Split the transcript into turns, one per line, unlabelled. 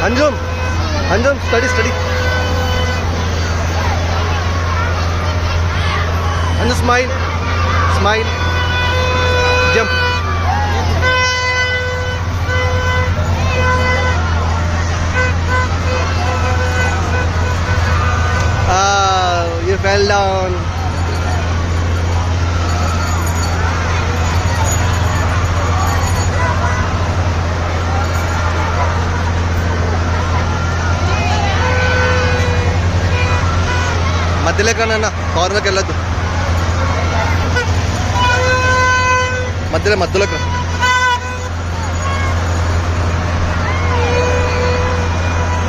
Anjum Anjum study study Anjum smile smile jump you fell down. మధ్యలోకి అన్న కార్నర్కి వెళ్ళొద్దు మధ్యలోకి